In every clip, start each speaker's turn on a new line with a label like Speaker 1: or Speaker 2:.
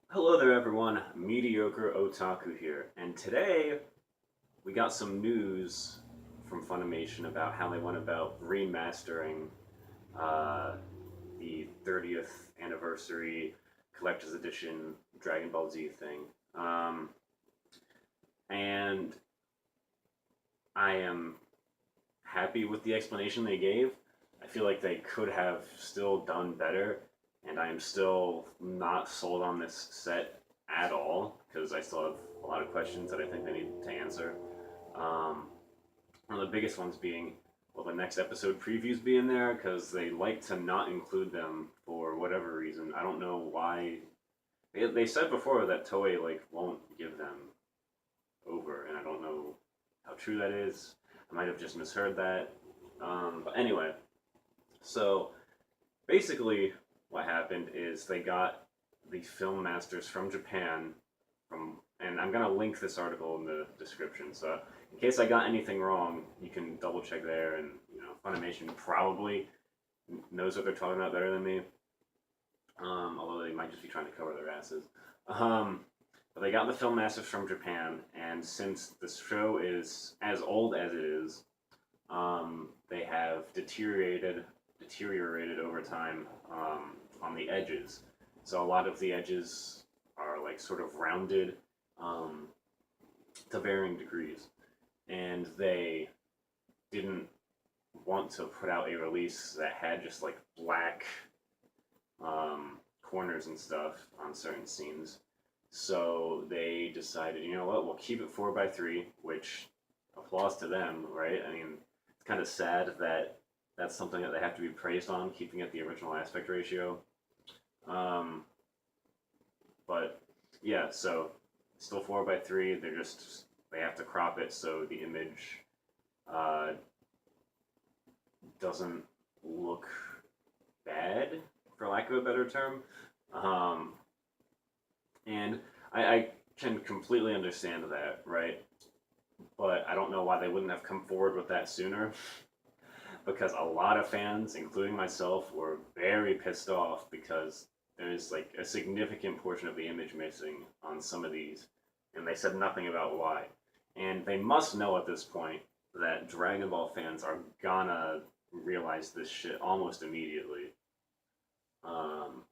Speaker 1: Hello there, everyone. Mediocre Otaku here, and today we got some news from Funimation about how they went about remastering uh, the 30th anniversary collector's edition Dragon Ball Z thing. And I am happy with the explanation they gave. I feel like they could have still done better, and I am still not sold on this set at all because I still have a lot of questions that I think they need to answer. Um, One of the biggest ones being, will the next episode previews be in there? Because they like to not include them for whatever reason. I don't know why. They said before that Toei won't give them over, and I don't know how true that is. I might have just misheard that. But anyway, so basically, what happened is they got the film masters from Japan and I'm gonna link this article in the description. So in case I got anything wrong, you can double check there. And Funimation probably knows what they're talking about better than me. Although they might just be trying to cover their asses. Um, but they got the film masters from Japan, and since this show is as old as it is, they have deteriorated over time on the edges. So a lot of the edges are like sort of rounded um, to varying degrees, and they didn't want to put out a release that had just like black corners and stuff on certain scenes. So they decided, you know what, we'll keep it 4:3, which applause to them, right? I mean, it's kind of sad that that's something that they have to be praised on, keeping it the original aspect ratio. Um, but yeah, so still 4:3. They have to crop it so the image uh, doesn't look bad, for lack of a better term. Um, and I can completely understand that, right? But I don't know why they wouldn't have come forward with that sooner. Because a lot of fans, including myself, were very pissed off because there's like a significant portion of the image missing on some of these, and they said nothing about why. And they must know at this point that Dragon Ball fans are gonna realize this shit almost immediately. Um,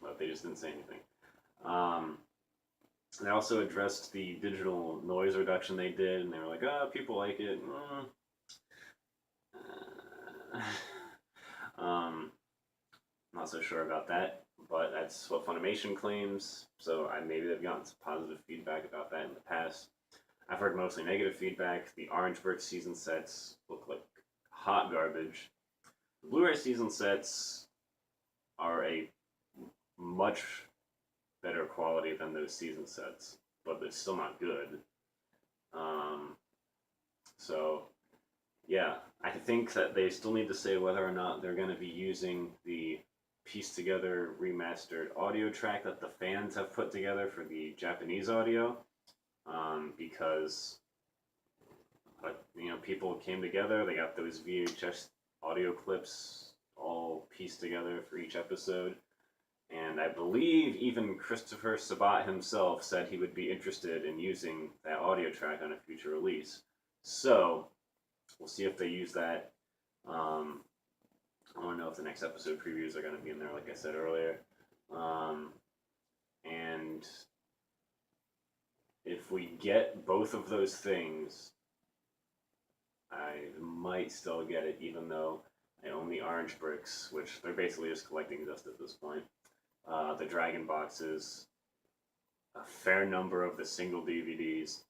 Speaker 1: but they just didn't say anything. Um, they also addressed the digital noise reduction they did, and they were like, "Oh, people like it." um, Not so sure about that, but that's what Funimation claims. So maybe they've gotten some positive feedback about that in the past. I've heard mostly negative feedback. The Orange Brick season sets look like hot garbage. The Blu-ray season sets are a much better quality than those season sets, but they're still not good. Um, so yeah, I think that they still need to say whether or not they're going to be using the pieced together remastered audio track that the fans have put together for the Japanese audio, because people came together. They got those VHS audio clips all pieced together for each episode, and I believe even Christopher Sabat himself said he would be interested in using that audio track on a future release. So we'll see if they use that. Um, I want to know if the next episode previews are going to be in there, like I said earlier. Um, and if we get both of those things, I might still get it, even though I own the orange bricks, which they're basically just collecting dust at this point. The Dragon boxes, a fair number of the single DVDs,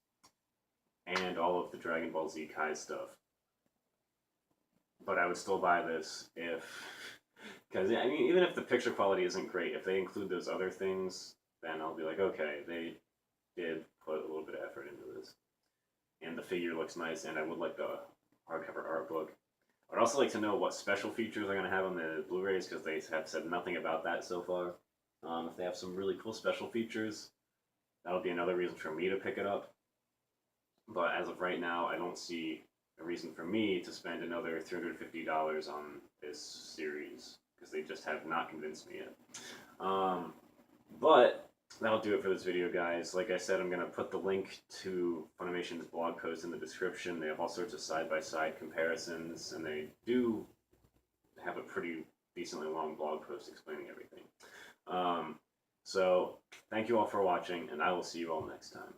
Speaker 1: and all of the Dragon Ball Z Kai stuff. But I would still buy this if, because I mean, even if the picture quality isn't great, if they include those other things, then I'll be like, okay, they did put a little bit of effort into this, and the figure looks nice, and I would like the hardcover art book. I'd also like to know what special features they're going to have on the Blu-rays because they have said nothing about that so far. If they have some really cool special features, that'll be another reason for me to pick it up. But as of right now, I don't see a reason for me to spend another $350 on this series because they just have not convinced me yet. But that'll do it for this video, guys. Like I said, I'm going to put the link to Funimation's blog post in the description. They have all sorts of side-by-side comparisons, and they do have a pretty decently long blog post explaining everything. So, thank you all for watching, and I will see you all next time.